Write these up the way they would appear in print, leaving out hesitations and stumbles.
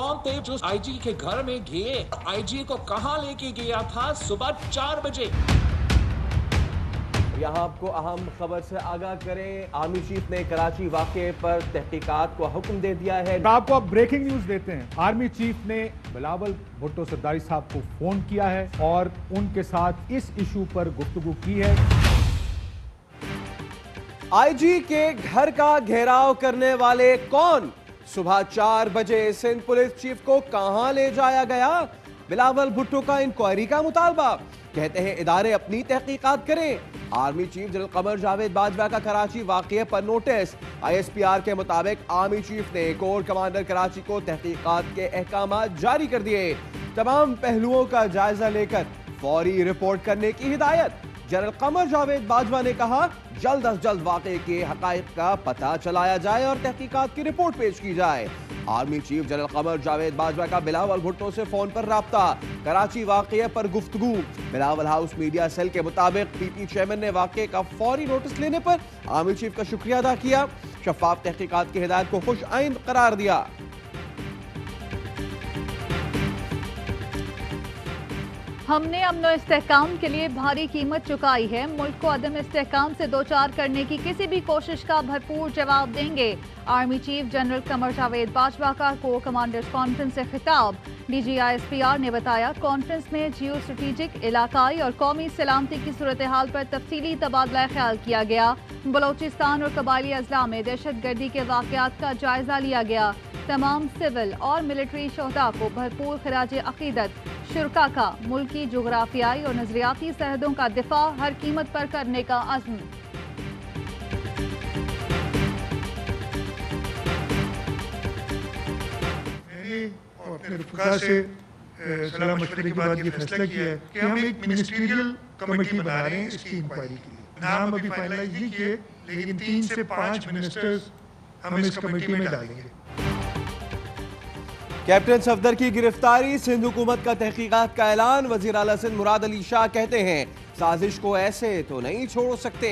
कौन थे जो आईजी के घर में गए? आईजी को कहां लेके गया था सुबह 4 बजे? यहाँ आपको अहम खबर से आगाह करें, आर्मी चीफ ने कराची वाक़े पर तहकीकात को हुक्म दे दिया है। आपको अब ब्रेकिंग न्यूज देते हैं। आर्मी चीफ ने बिलावल भुट्टो सरदारी साहब को फोन किया है और उनके साथ इस इशू पर गुफ्तगू की है। आईजी के घर का घेराव करने वाले कौन? सुबह 4 बजे सिंध पुलिस चीफ को कहां ले जाया गया? बिलावल भुट्टो का इंक्वायरी का मुतालबा। कहते हैं इदारे अपनी तहकीकात करें। Army chief general Qamar Javed Bajwa का कराची वाक़ये पर नोटिस। ISPR के मुताबिक आर्मी चीफ ने कोर कमांडर कराची को तहकीकात के अहकाम जारी कर दिए। तमाम पहलुओं का जायजा लेकर फौरी रिपोर्ट करने की हिदायत। जनरल कमर जावेद बाजवा ने कहा, जल्द अज जल्द वाक़े के हक़ाइक़ का पता चलाया जाए और तहकीकात की रिपोर्ट पेश की जाए। Army chief general Qamar Javed Bajwa का बिलावल भुट्टो से फोन पर राब्ता, कराची वाक़ये पर गुफ्तगू। बिलावल हाउस मीडिया सेल के मुताबिक PP चेयरमैन ने वाक़ये का फौरी नोटिस लेने पर आर्मी चीफ का शुक्रिया अदा किया। शफाफ तहकीकात की हिदायत को खुश आइंद करार दिया। हमने अमन और इस्तेहकाम के लिए भारी कीमत चुकाई है। मुल्क को अदम इस्तेहकाम से दो चार करने की किसी भी कोशिश का भरपूर जवाब देंगे। Army chief general Qamar Javed Bajwa का कोर कमांडर्स कॉन्फ्रेंस से खिताब। DG ISPR ने बताया, कॉन्फ्रेंस में जियो स्ट्रेटेजिक, इलाकाई और कौमी सलामती की सूरत हाल पर तफसीली तबादला ख्याल किया गया। बलोचिस्तान और कबायली अजला में दहशत गर्दी के वाक़यात का जायजा लिया गया। तमाम सिविल और मिलिट्री शोहदा को भरपूर खराज अकीदत। शुरका का मुल्की जोग्राफियाई और नजरियाती सरहदों का दिफा हर कीमत पर करने का अज़्म। मैंने और अपने रफ़ीक़ा से सलाह मशवरे के बाद ये फैसला किया है कि हम एक मिनिस्ट्रियल कमेटी बना रहे हैं इसकी इंक्वायरी के लिए। नाम अभी फाइनलाइज नहीं किए, लेकिन 3 से 5 मिनिस्टर्स हम इस कमेटी में डालेंगे। कैप्टन सफदर की गिरफ्तारी, सिंध हुकूमत का तहकीकात का ऐलान। वज़ीर आला सिंध मुराद अली शाह कहते हैं, साजिश को ऐसे तो नहीं छोड़ सकते।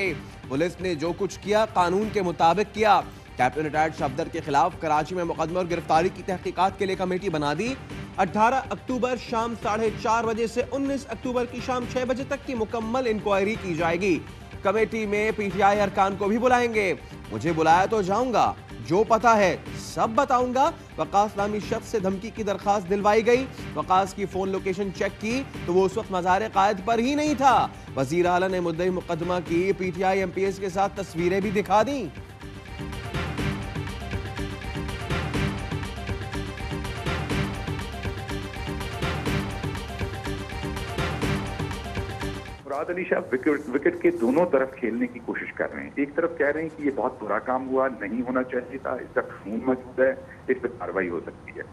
पुलिस ने जो कुछ किया कानून के मुताबिक किया। कैप्टन रिटायर्ड सफदर के खिलाफ कराची में मुकदमे और गिरफ्तारी की तहकीकात के लिए कमेटी बना दी। 18 अक्टूबर शाम 4:30 बजे से 19 अक्टूबर की शाम 6 बजे तक की मुकम्मल इंक्वायरी की जाएगी। कमेटी में PTI अरकान को भी बुलाएंगे। मुझे बुलाया तो जाऊंगा, जो पता है सब बताऊंगा। वकास नामी शख्स से धमकी की दरखास्त दिलवाई गई। वकास की फोन लोकेशन चेक की तो वो उस वक्त मज़ार कायद पर ही नहीं था। वज़ीर आला ने मुद्दई मुकदमा की PTI MPS के साथ तस्वीरें भी दिखा दी। मुराद अली शाह विकेट के दोनों तरफ खेलने की कोशिश कर रहे हैं। एक तरफ कह रहे हैं कि ये बहुत बुरा काम हुआ, नहीं होना चाहिए था, इसका कानून मौजूद है, इस पर कार्रवाई हो सकती है।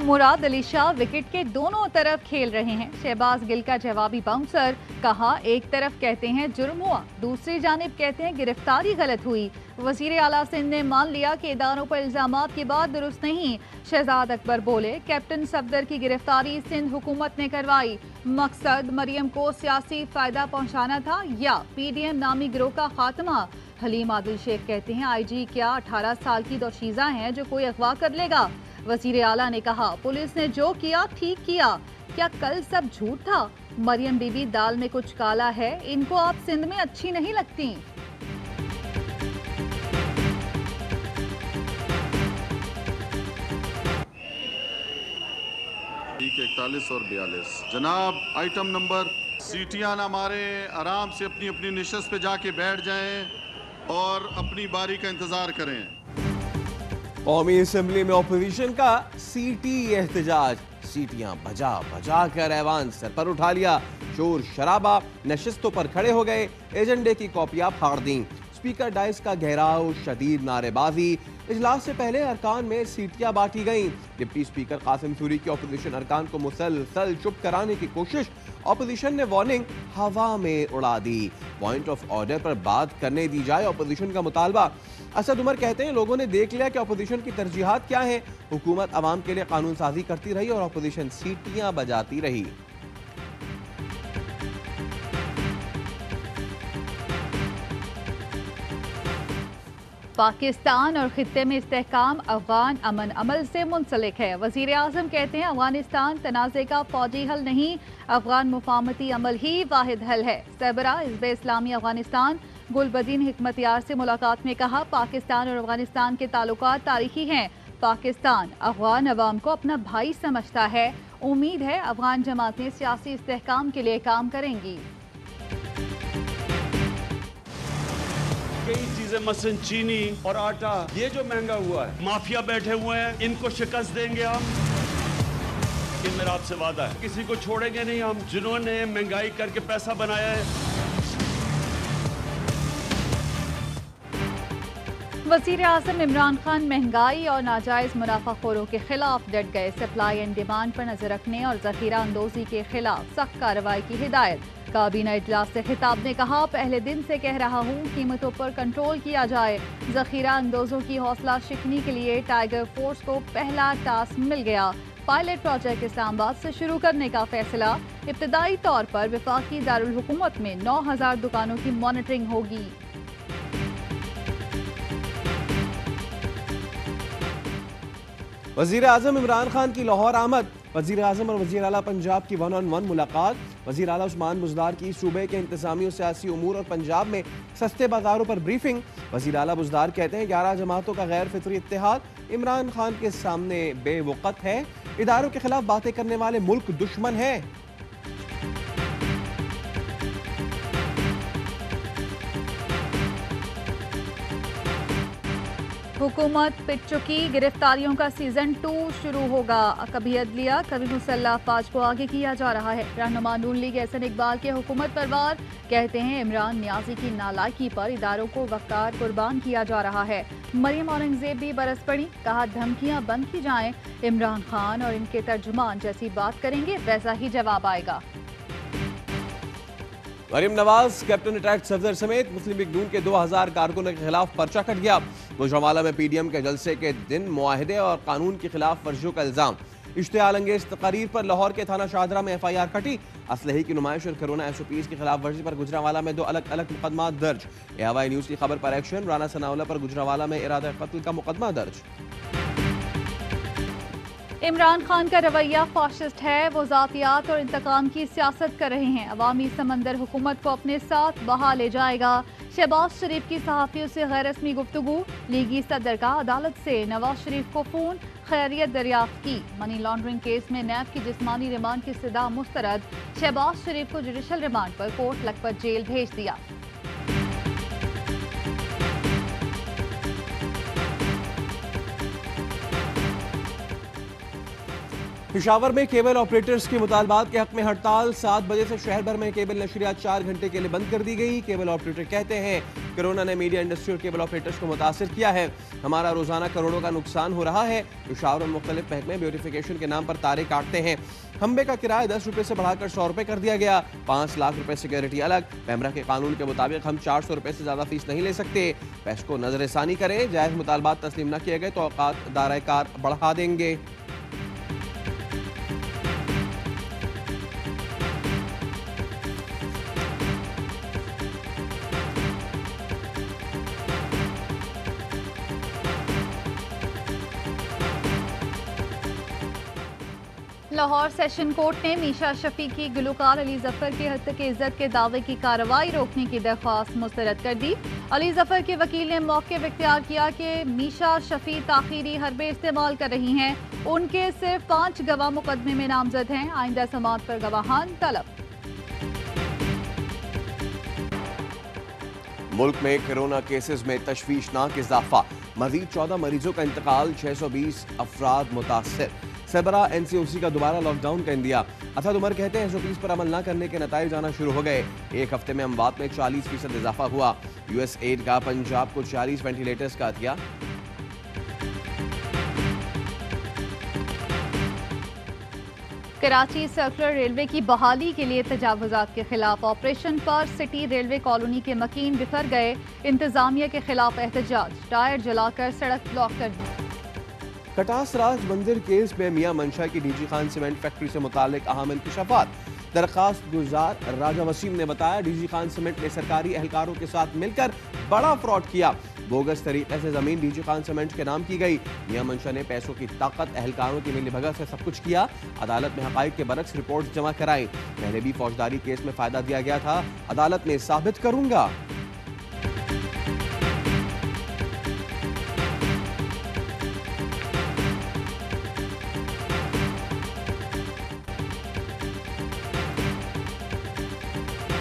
मुराद अली शाह विकेट के दोनों तरफ खेल रहे हैं। शहबाज गिल का जवाबी बाउंसर, कहा एक तरफ कहते हैं जुर्म हुआ, दूसरी जानिब कहते हैं गिरफ्तारी गलत हुई। वजीर आला सिंध ने मान लिया कि इदारों पर इल्जामात की बात दुरुस्त नहीं। शहजाद अकबर बोले, कैप्टन सफदर की गिरफ्तारी सिंध हुकूमत ने करवाई। मकसद मरियम को सियासी फायदा पहुंचाना था या PDM नामी गिरोह का खात्मा। हलीम आदिल शेख कहते हैं, IG क्या 18 साल की दोशीज़ा हैं जो कोई अगवा कर लेगा। वजीर आला ने कहा, पुलिस ने जो किया ठीक किया। क्या कल सब झूठ था? मरियम बीबी दाल में कुछ काला है, इनको आप सिंध में अच्छी नहीं लगती। ठीक 41 और 42 जनाब, आइटम नंबर। सीटियां ना मारे, आराम से अपनी अपनी निशस्त पे जाके बैठ जाएं और अपनी बारी का इंतजार करें। कौमी असेंबली में अपोजिशन का सीटी एहतजाज। सीटियां बजा बजा कर ऐवान सर पर उठा लिया। शोर शराबा, नशिस्तों पर खड़े हो गए, एजेंडे की कॉपियां फाड़ दी। स्पीकर डाइस का घेराव, शदीद नारेबाजी। इजलास से पहले अरकान में सीटियां बांटी गईं। डिप्टी स्पीकर कासिम सूरी की अपोजिशन अरकान को मुसलसल चुप कराने की कोशिश। अपोजिशन ने वार्निंग हवा में उड़ा दी। पॉइंट ऑफ ऑर्डर पर बात करने दी जाए, अपोजिशन का मुतालबा। असद उमर कहते हैं, लोगों ने देख लिया कि अपोजिशन की तरजीहात क्या हैं। हुकूमत अवाम के लिए कानून साजी करती रही और अपोजिशन सीटियां बजाती रही। पाकिस्तान और खित्ते में इस्तेहकाम अफगान अमन अमल से मुंसलिक है। वज़ीर आज़म कहते हैं अफगानिस्तान तनाज़े का फौजी हल नहीं, अफगान मुफाहमती अमल ही वाहिद हल है। सरबरा हिज़्ब इस्लामी अफगानिस्तान गुलबदीन हिकमतयार से मुलाकात में कहा, पाकिस्तान और अफगानिस्तान के ताल्लुकात तारीखी हैं। पाकिस्तान अफगान अवाम को अपना भाई समझता है। उम्मीद है अफगान जमातें सियासी इस्तेहकाम के लिए काम करेंगी। कई चीजें मसलन चीनी और आटा ये जो महंगा हुआ है, माफिया बैठे हुए हैं, इनको शिकस्त देंगे हम। ये मेरा आपसे वादा है, किसी को छोड़ेंगे नहीं हम, जिन्होंने महंगाई करके पैसा बनाया है। वज़ीर आज़म इमरान खान महंगाई और नाजायज़ मुनाफाखोरों के खिलाफ डट गए। सप्लाई एंड डिमांड पर नजर रखने और जखीरा अंदोजी के खिलाफ सख्त कार्रवाई की हिदायत। काबीना इजलास से खिताब ने कहा, पहले दिन से कह रहा हूँ कीमतों पर कंट्रोल किया जाए। जखीरा अंदोजों की हौसला शिकनी के लिए टाइगर फोर्स को पहला टास्क मिल गया। पायलट प्रोजेक्ट इस्लामाबाद से शुरू करने का फैसला। इब्तदाई तौर पर वफाकी दारुल हुकूमत में 9000 दुकानों की मॉनिटरिंग होगी। वज़ीर आज़म इमरान खान की लाहौर आमद। वज़ीर आज़म और वज़ीर आला पंजाब की 1-on-1 मुलाकात। वज़ीर आला उस्मान बुज़दार की सूबे के इंतज़ामी और सियासी उमूर और पंजाब में सस्ते बाजारों पर ब्रीफिंग। वज़ीर आला बुज़दार कहते हैं 11 जमातों का गैर फितरी इत्तेहाद इमरान खान के सामने बेवक़्त है। इदारों के खिलाफ बातें करने वाले मुल्क दुश्मन है। हुकूमत पिट चुकी, गिरफ्तारियों का सीजन 2 शुरू होगा। कभी अदलिया कभी मुसल्लह अफवाज को आगे किया जा रहा है। रहनुमा नून लीग एहसन इकबाल के हुकूमत पर वार, कहते हैं इमरान नियाजी की नालायकी पर इदारों को वक़ार कुर्बान किया जा रहा है। मरियम औरंगजेब भी बरस पड़ी, कहा धमकियां बंद की जाएं, इमरान खान और इनके तर्जुमान जैसी बात करेंगे वैसा ही जवाब आएगा। मरियम नवाज, कैप्टन रिटायर्ड सफदर समेत मुस्लिम लीग नून के 2000 कारकुनों के खिलाफ पर्चा कट गया। गुजरांवाला में पीडीएम के जलसे के दिन मुआहदे और कानून की खिलाफ वर्जियों का इल्जाम। इश्तियाल अंगेज तकारीर पर लाहौर के थाना शाहदरा में FIR कटी। असलहे की नुमाइश और कोरोना SOPs की खिलाफ वर्जी पर गुजरांवाला में 2 अलग अलग मुकदमा दर्ज। AY न्यूज की खबर पर एक्शन। राना सनाउल्लाह पर गुजरांवाला में इरादा कत्ल का मुकदमा दर्ज। इमरान खान का रवैया फाशिस्ट है, वो जातियात और इंतकाम की सियासत कर रहे हैं। अवामी समंदर हुकूमत को अपने साथ बहा ले जाएगा। शहबाज शरीफ की सहाफ़ियों से गैर रस्मी गुफ्तगू। लीगी सदर का अदालत से नवाज शरीफ को फ़ोन, खैरियत दरियाफ्त की। मनी लॉन्ड्रिंग केस में नैब की जिस्मानी रिमांड की इस्तदा मुस्तरद। शहबाज शरीफ को जुडिशल रिमांड पर कोर्ट लखपत जेल भेज दिया। पेशावर में केबल ऑपरेटर्स के मुतालबात के हक में हड़ताल। 7 बजे से शहर भर में केबल नशरियात 4 घंटे के लिए बंद कर दी गई। केबल ऑपरेटर कहते हैं कोरोना ने मीडिया इंडस्ट्री और केबल ऑपरेटर्स को मुतासर किया है। हमारा रोजाना करोड़ों का नुकसान हो रहा है। पेशावर में मुख्तलिफ महकमे ब्यूटिफिकेशन के नाम पर तारे काटते हैं। खंबे का किराया 10 रुपए से बढ़ाकर 100 रुपए कर दिया गया। 5 लाख रुपए सिक्योरिटी अलग। पैमरा के कानून के मुताबिक हम 400 रुपए से ज्यादा फीस नहीं ले सकते। पैस को नजरसानी करें, जायज मुतालबात तस्लीम न किए गए तो औकात दायरा कार बढ़ा देंगे। लाहौर सेशन कोर्ट ने मीशा शफी की गुलकार अली जफर के हत्या की इज्जत के दावे की कार्रवाई रोकने की दरख्वास्त मुस्तरद कर दी। अली जफर के वकील ने मौक़िफ़ इख्तियार किया कि मीशा शफी ताख़ीरी हरबे इस्तेमाल कर रही हैं। उनके सिर्फ 5 गवाह मुकदमे में नामजद हैं। आइंदा समाअत पर गवाहान तलब। मुल्क में कोरोना केसेस में तशवीशनाक इजाफा। मजीद 14 मरीजों का इंतकाल, 620 अफराद मुतासर। सरबरा NCOC का दोबारा लॉकडाउन का इंदिया। असद उमर कहते हैं SOPs पर अमल न करने के नताइज आना शुरू हो गए। एक हफ्ते में अमवात में 40% इजाफा हुआ। USAID का पंजाब को 40 वेंटिलेटर्स का अतिया। कराची सर्कुलर रेलवे की बहाली के लिए तजावुजात के खिलाफ ऑपरेशन पर सिटी रेलवे कॉलोनी के मकीन बिखर गए। इंतजामिया के खिलाफ एहतजाज, टायर जलाकर सड़क ब्लॉक कर दी। कटास राज मंदिर केस में मियां मंशा की DG खान सीमेंट फैक्ट्री से मुतालिक अहम इंकशाफात। दरखास्त गुजार राजा वसीम ने बताया DG खान सीमेंट ने सरकारी एहलकारों के साथ मिलकर बड़ा फ्रॉड किया। बोगस तरीके से जमीन डीजी खान सीमेंट के नाम की गई। मियां मंशा ने पैसों की ताकत, अहलकारों की मिलीभगत से सब कुछ किया। अदालत में हकाइक के बरक्स रिपोर्ट जमा कराई। पहले भी फौजदारी केस में फायदा दिया गया था, अदालत में साबित करूंगा।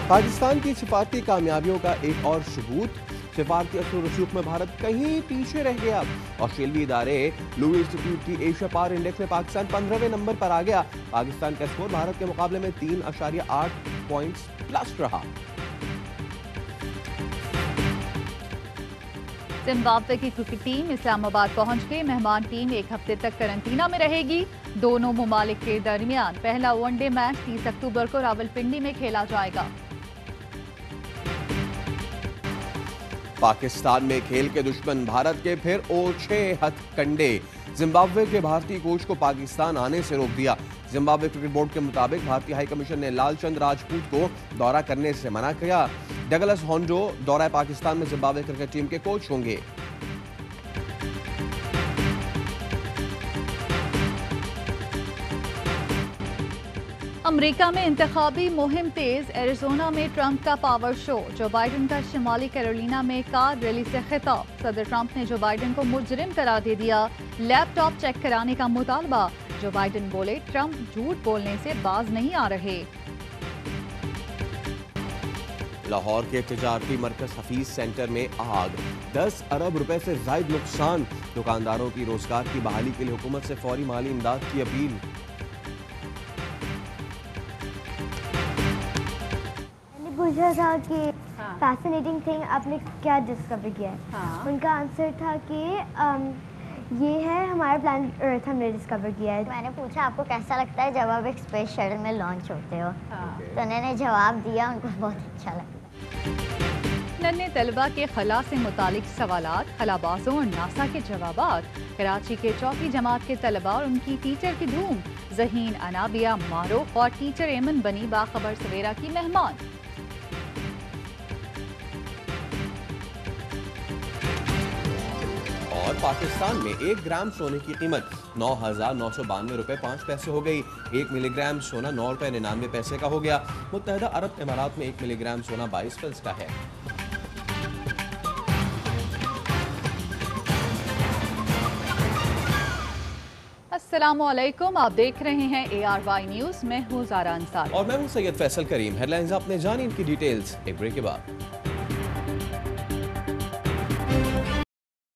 पाकिस्तान की सिफारती कामयाबियों का एक और सबूत, सिफारती असर रसूख में भारत कहीं पीछे रह गया। ऑस्ट्रेलियाई इदारे लुई इंस्टीट्यूट की एशिया पावर इंडेक्स में पाकिस्तान 15वें नंबर पर आ गया। पाकिस्तान का स्कोर भारत के मुकाबले में 3.8 पॉइंट्स प्लस रहा। जिम्बाब्वे की क्रिकेट टीम इस्लामाबाद पहुंच गई। मेहमान टीम एक हफ्ते तक करंटीना में रहेगी। दोनों मुमालिक के दरमियान पहला वनडे मैच 30 अक्टूबर को रावलपिंडी में खेला जाएगा। पाकिस्तान में खेल के दुश्मन भारत के फिर ओछे हथकंडे। जिम्बाब्वे के भारतीय कोच को पाकिस्तान आने से रोक दिया। जिम्बाब्वे क्रिकेट बोर्ड के मुताबिक भारतीय हाई कमीशन ने लालचंद राजपूत को दौरा करने से मना किया। डगलस होंडो दौरा पाकिस्तान में जिम्बाब्वे क्रिकेट टीम के कोच होंगे। अमेरिका में इंतखाबी मुहिम तेज। एरिजोना में ट्रंप का पावर शो। जो बाइडेन का शिमाली कैरोलिना में कार रैली से खिताब। सदर ट्रंप ने जो बाइडेन को मुजरिम करार दे दिया। लैपटॉप चेक कराने का मुतालबा। जो बाइडेन बोले ट्रंप झूठ बोलने से बाज नहीं आ रहे। लाहौर के तिजारती मरकज हफीज सेंटर में आग, 10 अरब रुपए से जायद नुकसान। दुकानदारों की रोजगार की बहाली के लिए हुकूमत से फौरी माली इमदाद की अपील। पूछा था कि फैसिनेटिंग थिंग आपने क्या डिस्कवर किया है। उनका आंसर था कि ये है हमारा प्लैनेट अर्थ हमने डिस्कवर किया है। मैंने पूछा आपको कैसा लगता है जब आप एक स्पेस शटल में लॉन्च होते हो, तो उन्होंने जवाब दिया उनको बहुत अच्छा लगा। नन्हे तलबा के खला से मुतालिक सवालात, खलाबाजों और नासा के जवाबात। कराची के चौथी जमात के तलबा और उनकी टीचर की धूम। जहीन, अनाबिया, मारूफ और टीचर एमन बनी बाखबर सवेरा की मेहमान। और पाकिस्तान में 1 ग्राम सोने की कीमत 9,992 रुपए 5 पैसे हो गई। 1 मिलीग्राम सोना 9 रुपए 99 पैसे का हो गया। मुत्तहदा अरब इमारात में 1 मिलीग्राम सोना 22 पल्स का है। अस्सलामुअलैकुम, आप देख रहे हैं ARY न्यूज़। मैं हूँ ज़ारा अंसार और मैं हूँ सैयद फैसल करीम। हेडलाइंस आपने जानी, इनकी डिटेल्स एक ब्रेक के बाद।